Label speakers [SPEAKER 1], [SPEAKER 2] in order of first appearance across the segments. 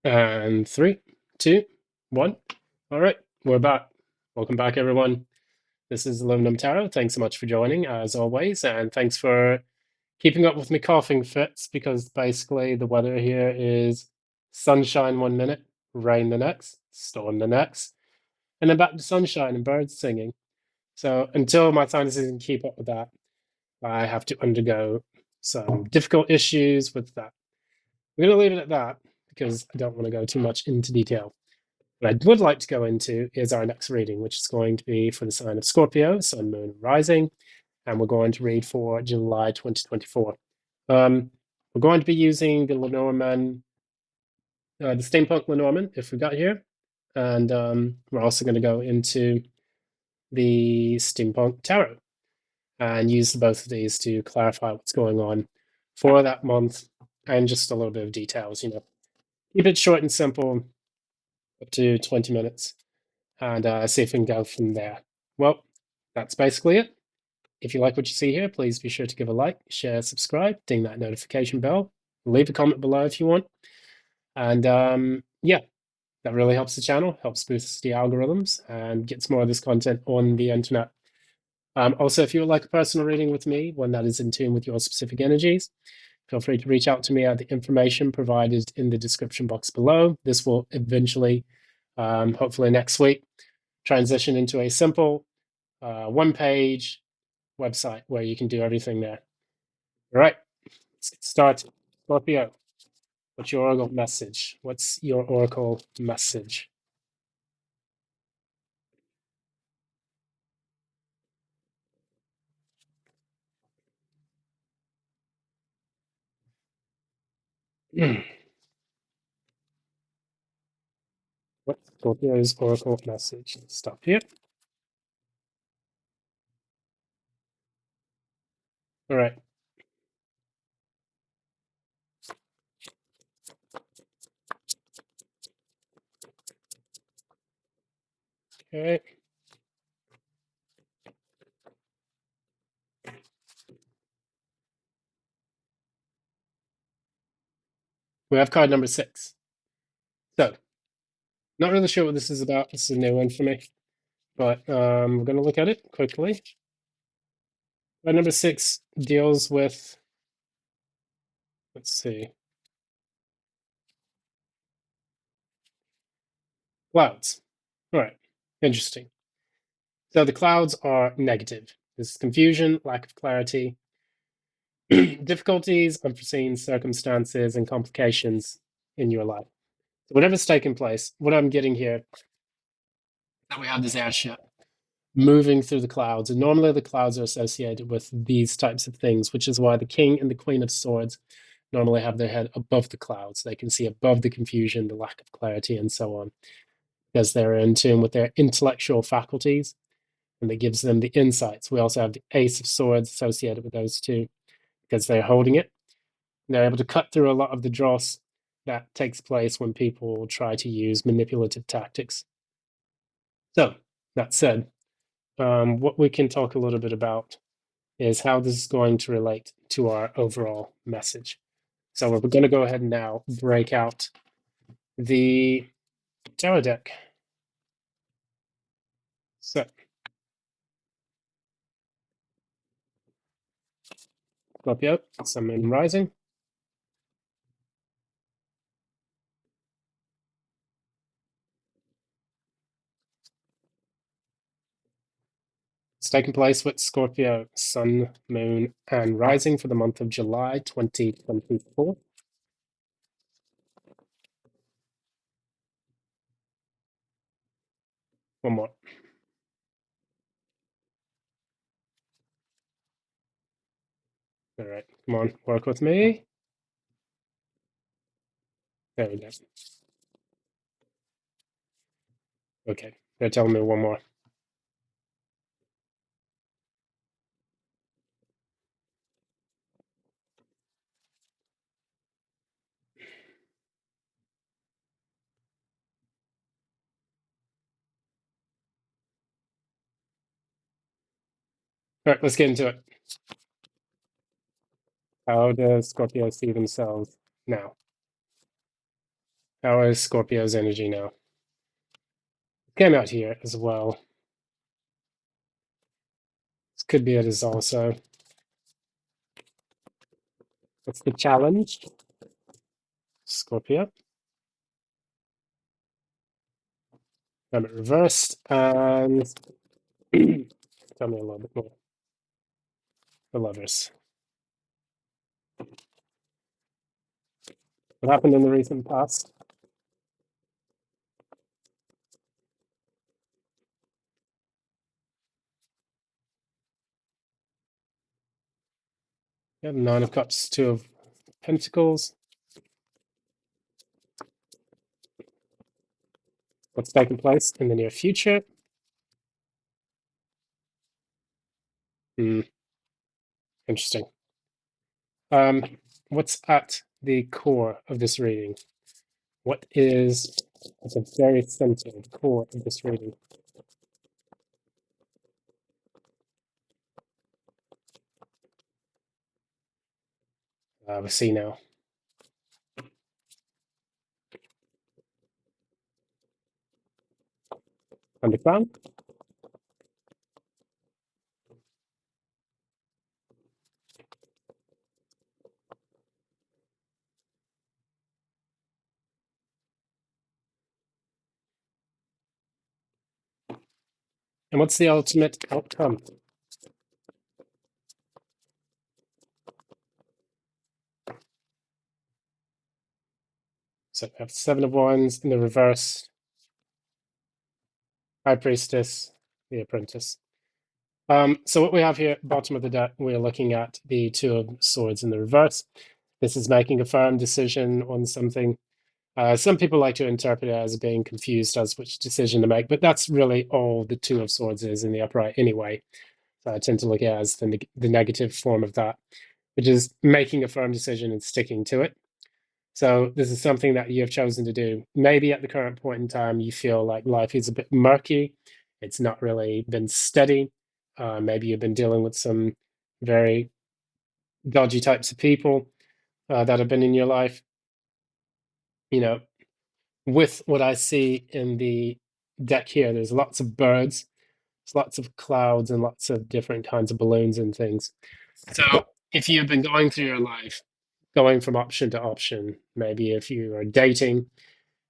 [SPEAKER 1] And 3, 2, 1. All right, we're back. Welcome back, everyone. This is Aluminum Tarot. Thanks so much for joining, as always, and thanks for keeping up with me coughing fits, because basically the weather here is sunshine 1 minute, rain the next, storm the next, and then back to sunshine and birds singing. So until my sinuses can keep up with that, I have to undergo some difficult issues with that. I'm going to leave it at that because I don't want to go too much into detail. What I would like to go into is our next reading, which is going to be for the sign of Scorpio, Sun, Moon, and Rising, and we're going to read for July 2024. We're going to be using the Lenormand, the Steampunk Lenormand, if we got here, and we're also going to go into the Steampunk Tarot and use both of these to clarify what's going on for that month and just a little bit of details. Keep it short and simple, up to 20 minutes, and see if we can go from there. Well, that's basically it. If you like what you see here, please be sure to give a like, share, subscribe, ding that notification bell, leave a comment below if you want. And yeah, that really helps the channel, helps boost the algorithms, and gets more of this content on the internet. Also, if you would like a personal reading with me, one that is in tune with your specific energies, feel free to reach out to me at the information provided in the description box below. This will eventually, hopefully next week, transition into a simple one-page website where you can do everything there. All right, let's get started. Scorpio, what's your oracle message? What's your oracle message? What's Scorpio's oracle message? Let's stop here. All right. Okay. We have card number 6. So, not really sure what this is about. This is a new one for me, but we're going to look at it quickly. Card number 6 deals with, let's see, clouds. All right, interesting. So the clouds are negative. There's confusion, lack of clarity, difficulties, unforeseen circumstances, and complications in your life. So whatever's taking place, what I'm getting here, that we have this airship moving through the clouds. And normally the clouds are associated with these types of things, which is why the King and the Queen of Swords normally have their head above the clouds. They can see above the confusion, the lack of clarity, and so on, because they're in tune with their intellectual faculties, and that gives them the insights. We also have the Ace of Swords associated with those two, because they're holding it. They're able to cut through a lot of the dross that takes place when people try to use manipulative tactics. So, that said, what we can talk a little bit about is how this is going to relate to our overall message. So we're going to go ahead and now break out the tarot deck. So, Scorpio, Sun, Moon, Rising. It's taking place with Scorpio, Sun, Moon, and Rising for the month of July 2024. One more. All right, come on, work with me. There we go. Okay, they're telling me one more. All right, let's get into it. How does Scorpio see themselves now? How is Scorpio's energy now? Came out here as well. This could be it as also. What's the challenge? Scorpio. Hermit reversed, and tell me a little bit more. The lovers. What happened in the recent past? Yeah, Nine of Cups, Two of Pentacles. What's taking place in the near future? Hmm, interesting. What's at the core of this reading? What is at the very center, the core of this reading? We'll see now. Underground. And what's the ultimate outcome? So we have Seven of Wands in the reverse, High Priestess, the Apprentice. So what we have here, bottom of the deck, we're looking at the Two of Swords in the reverse. This is making a firm decision on something. Some people like to interpret it as being confused as which decision to make, but that's really all the Two of Swords is in the upright anyway. So I tend to look at it as the negative form of that, which is making a firm decision and sticking to it. So this is something that you have chosen to do. Maybe at the current point in time, you feel like life is a bit murky. It's not really been steady. Maybe you've been dealing with some very dodgy types of people that have been in your life. You know, with what I see in the deck here, there's lots of birds, there's lots of clouds, and lots of different kinds of balloons and things. So if you've been going through your life, going from option to option, maybe if you are dating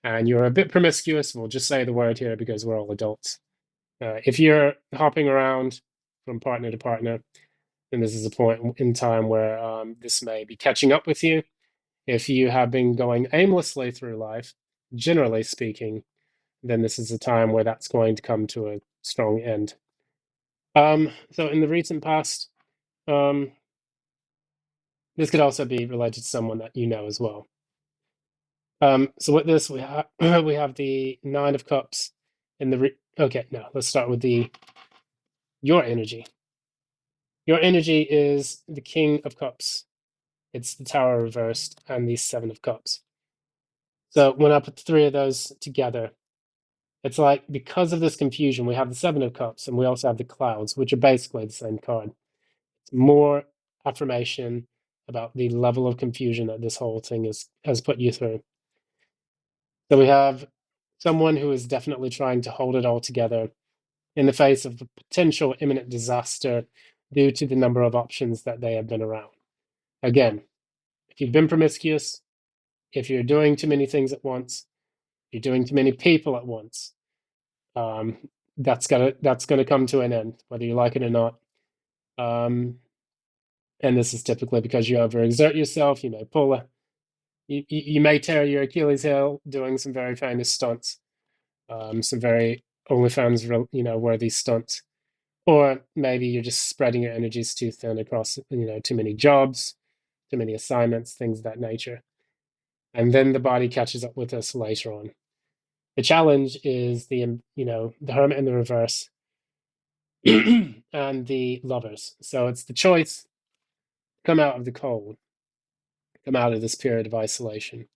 [SPEAKER 1] and you're a bit promiscuous, we'll just say the word here because we're all adults. If you're hopping around from partner to partner, then this is a point in time where this may be catching up with you. If you have been going aimlessly through life, generally speaking, then this is a time where that's going to come to a strong end. So in the recent past, um, this could also be related to someone that you know as well. So with this, we have we have the Nine of Cups in the okay. Now let's start with your energy. Your energy is the King of Cups. It's the Tower reversed and the Seven of Cups. So when I put the three of those together, it's like because of this confusion, we have the Seven of Cups and we also have the Clouds, which are basically the same card. It's more affirmation about the level of confusion that this whole thing has put you through. So we have someone who is definitely trying to hold it all together in the face of a potential imminent disaster due to the number of options that they have been around. Again, if you've been promiscuous, if you're doing too many things at once, you're doing too many people at once, um, that's gonna come to an end, whether you like it or not. And this is typically because you overexert yourself. You may you may tear your Achilles heel doing some very famous stunts, some very OnlyFans worthy stunts, or maybe you're just spreading your energies too thin across too many jobs, too many assignments, things of that nature, and then the body catches up with us later on. The challenge is the Hermit in the reverse and the Lovers. So it's the choice: come out of the cold, come out of this period of isolation,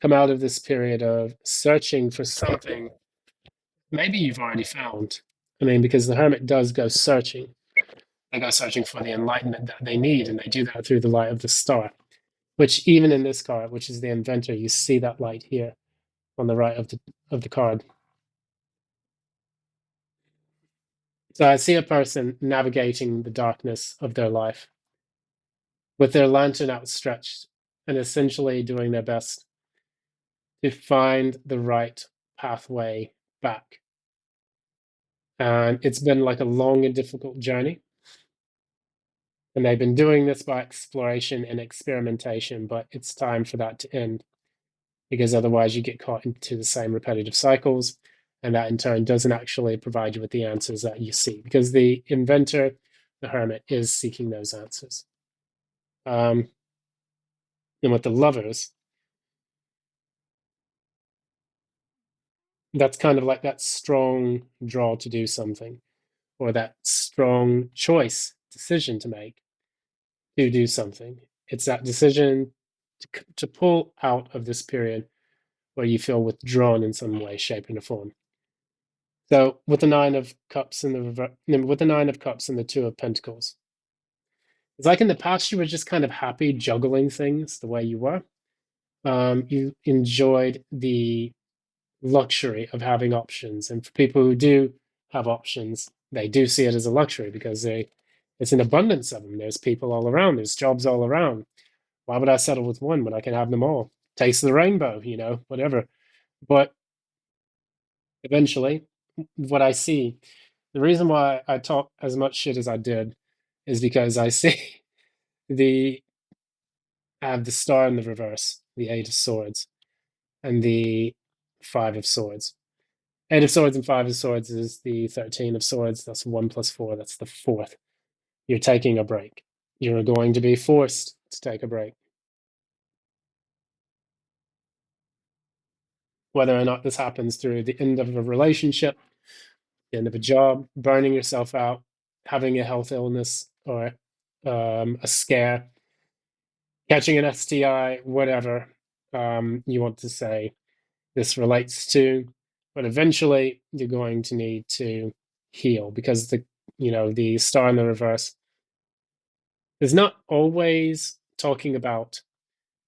[SPEAKER 1] come out of this period of searching for something maybe you've already found. I mean, because the Hermit does go searching. They go searching for the enlightenment that they need, and they do that through the light of the star, which even in this card, which is the Inventor, you see that light here. on the right of the card. So I see a person navigating the darkness of their life with their lantern outstretched and essentially doing their best to find the right pathway back. And it's been like a long and difficult journey. And they've been doing this by exploration and experimentation, but it's time for that to end because otherwise you get caught into the same repetitive cycles. And that in turn doesn't actually provide you with the answers that you seek because the inventor, the hermit, is seeking those answers. And with the lovers, that's kind of like that strong draw to do something or that strong choice decision to make to do something. It's that decision to pull out of this period where you feel withdrawn in some way, shape, and form. So with the Nine of Cups and with the Nine of Cups and the Two of Pentacles, it's like in the past you were just kind of happy juggling things the way you were. You enjoyed the luxury of having options, and for people who do have options, they do see it as a luxury because it's an abundance of them. There's people all around. There's jobs all around. Why would I settle with one when I can have them all? Taste the rainbow, whatever. But eventually, what I see, the reason why I talk as much shit as I did is because I see the I have the star in the reverse, the Eight of Swords, and the Five of Swords. Eight of Swords and Five of Swords is the 13 of Swords. That's 1 + 4. That's the fourth. You're taking a break. You're going to be forced to take a break. Whether or not this happens through the end of a relationship, the end of a job, burning yourself out, having a health illness or a scare, catching an STI, whatever you want to say this relates to. But eventually, you're going to need to heal because the star in the reverse is not always talking about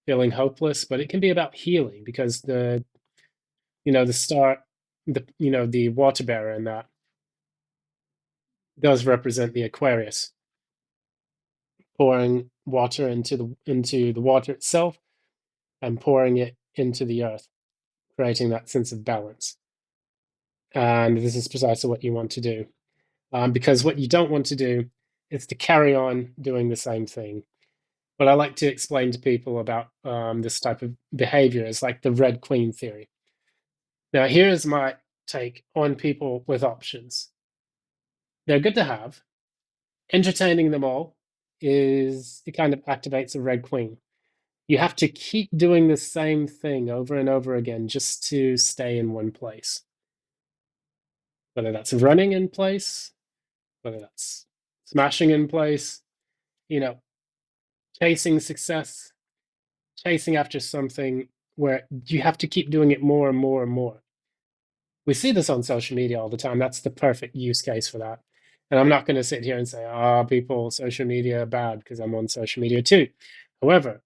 [SPEAKER 1] feeling hopeless, but it can be about healing because the star, the water bearer in that does represent the Aquarius, pouring water into the water itself and pouring it into the earth, creating that sense of balance. And this is precisely what you want to do. Because what you don't want to do is to carry on doing the same thing. But I like to explain to people about this type of behavior as like the Red Queen theory. Now, here's my take on people with options. They're good to have. Entertaining them all it kind of activates a Red Queen. You have to keep doing the same thing over and over again just to stay in one place. Whether that's running in place, whether that's smashing in place, you know, chasing success, chasing after something where you have to keep doing it more and more and more. We see this on social media all the time. That's the perfect use case for that. And I'm not going to sit here and say, people, social media are bad because I'm on social media too. However,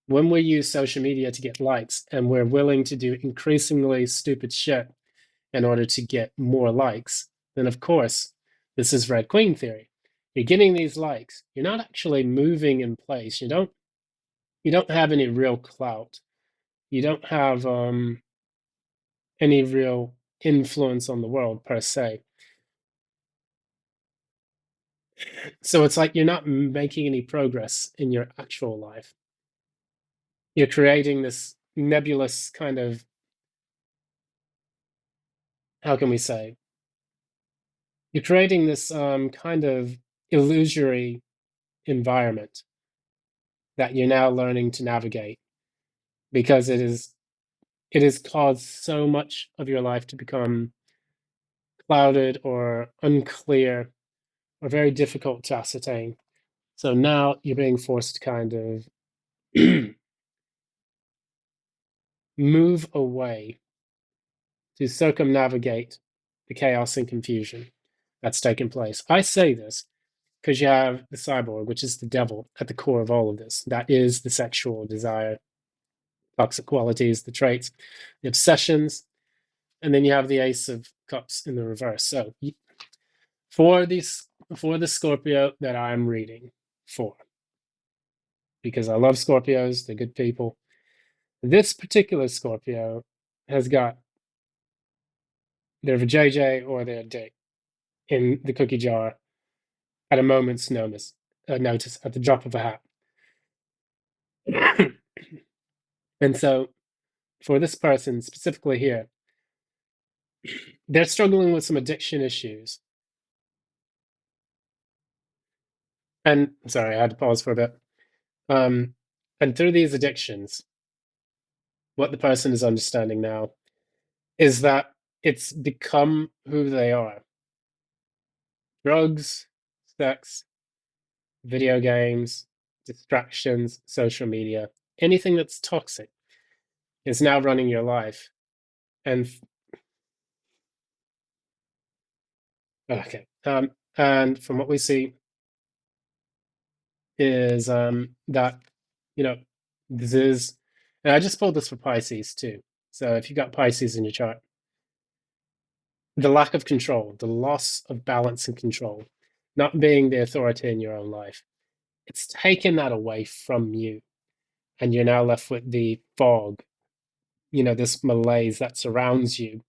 [SPEAKER 1] when we use social media to get likes and we're willing to do increasingly stupid shit in order to get more likes, then of course, this is Red Queen theory. You're getting these likes. You're not actually moving in place. You don't have any real clout. You don't have any real influence on the world per se. So it's like you're not making any progress in your actual life. You're creating this nebulous kind of, how can we say? You're creating this kind of illusory environment that you're now learning to navigate because it has caused so much of your life to become clouded or unclear or very difficult to ascertain. So now you're being forced to kind of move away to circumnavigate the chaos and confusion that's taken place. I say this because you have the cyborg, which is the devil, at the core of all of this. That is the sexual desire toxic qualities, the traits, the obsessions, and then you have the Ace of Cups in the reverse. So for the Scorpio that I'm reading for, because I love Scorpios, they're good people. This particular Scorpio has got their JJ or their date in the cookie jar at a moment's notice, at the drop of a hat. And so for this person specifically here, they're struggling with some addiction issues. And sorry, I had to pause for a bit. And through these addictions, what the person is understanding now is that it's become who they are. Drugs, sex, video games, distractions, social media, anything that's toxic is now running your life. And okay, and from what we see is that this is, and I just pulled this for Pisces too. So if you've got Pisces in your chart, the lack of control, the loss of balance and control, not being the authority in your own life, it's taken that away from you, and you're now left with the fog, this malaise that surrounds you,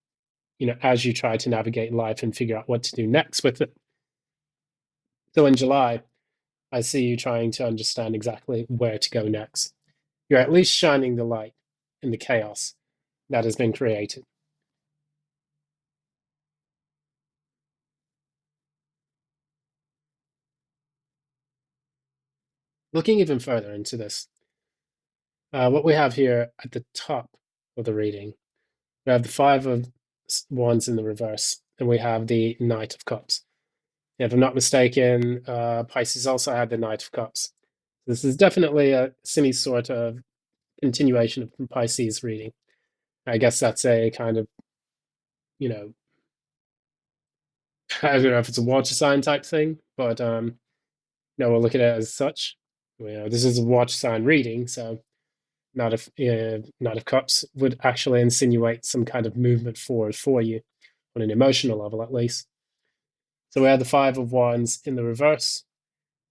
[SPEAKER 1] as you try to navigate life and figure out what to do next with it. So in July, I see you trying to understand exactly where to go next. You're at least shining the light in the chaos that has been created. Looking even further into this, what we have here at the top of the reading, we have the Five of Wands in the reverse, and we have the Knight of Cups. If I'm not mistaken, Pisces also had the Knight of Cups. This is definitely a semi sort of continuation of Pisces reading. I guess that's a kind of, I don't know if it's a water sign type thing, but no, we'll look at it as such. This is a water sign reading, so Knight of Cups would actually insinuate some kind of movement forward for you on an emotional level, at least. So we have the Five of Wands in the reverse,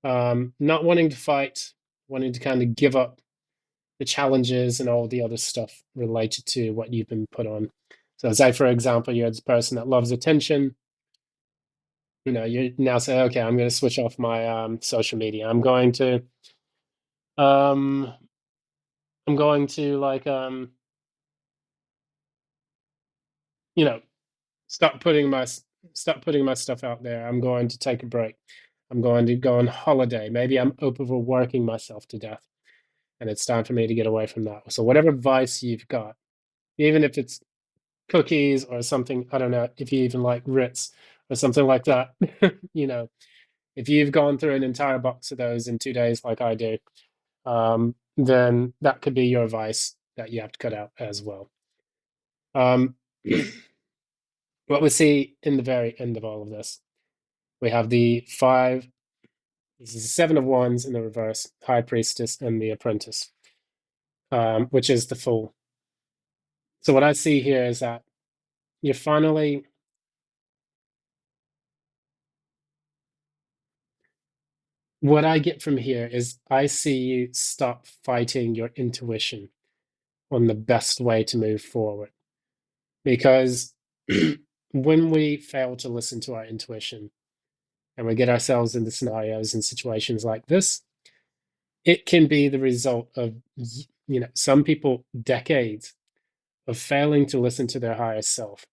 [SPEAKER 1] not wanting to fight, wanting to kind of give up the challenges and all the other stuff related to what you've been put on. So, say for example, you're this person that loves attention. You now say, okay, I'm going to switch off my social media. Um, I'm going to like you know stop putting my stuff out there. I'm going to take a break. I'm going to go on holiday. Maybe I'm overworking myself to death, and it's time for me to get away from that. So whatever vice you've got, even if it's cookies or something, I don't know if you even like Ritz or something like that. If you've gone through an entire box of those in 2 days, like I do, then that could be your vice that you have to cut out as well. Um, what we see in the very end of all of this, we have the this is the Seven of Wands in the reverse, High Priestess, and the Apprentice, which is the Fool. So what I see here is that you're finally, what I get from here is I see you stop fighting your intuition on the best way to move forward. Because when we fail to listen to our intuition and we get ourselves into scenarios and situations like this, it can be the result of, some people decades of failing to listen to their higher self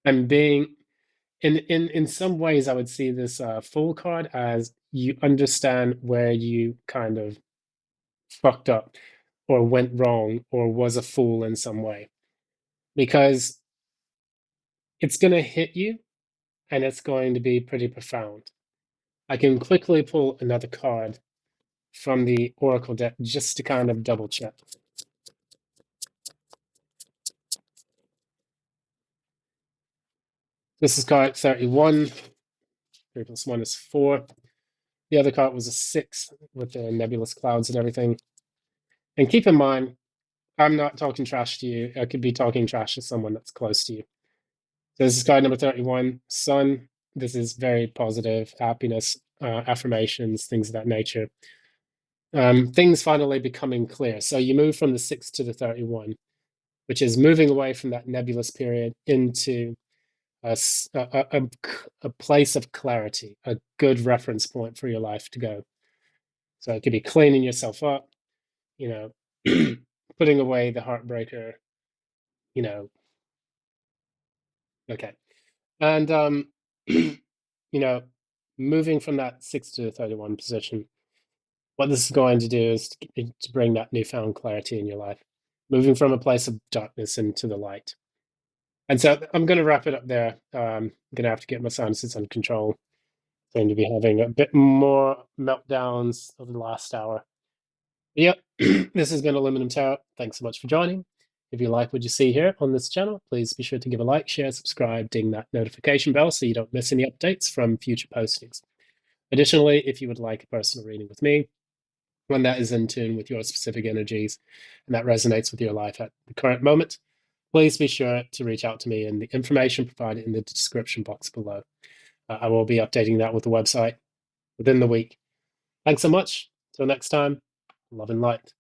[SPEAKER 1] and being in some ways. I would see this Fool card as you understand where you kind of fucked up or went wrong or was a fool in some way, because it's going to hit you and it's going to be pretty profound. I can quickly pull another card from the Oracle deck just to kind of double check. This is card 31. 3 plus 1 is 4. The other card was a 6 with the nebulous clouds and everything. And keep in mind, I'm not talking trash to you. I could be talking trash to someone that's close to you. So this is card number 31, Sun. This is very positive, happiness, affirmations, things of that nature. Things finally becoming clear. So you move from the 6 to the 31, which is moving away from that nebulous period into a place of clarity, a good reference point for your life to go. So it could be cleaning yourself up, you know, putting away the heartbreaker, you know, okay. And, you know, moving from that 6 to the 31 position, what this is going to do is to bring that newfound clarity in your life, moving from a place of darkness into the light. And so I'm going to wrap it up there. I'm going to have to get my sinuses under control. Going to be having a bit more meltdowns over the last hour. Yep, this has been Aluminum Tarot. Thanks so much for joining. If you like what you see here on this channel, please be sure to give a like, share, subscribe, ding that notification bell so you don't miss any updates from future postings. Additionally, if you would like a personal reading with me, one that is in tune with your specific energies and that resonates with your life at the current moment, please be sure to reach out to me in the information provided in the description box below. I will be updating that with the website within the week. Thanks so much. Till next time, love and light.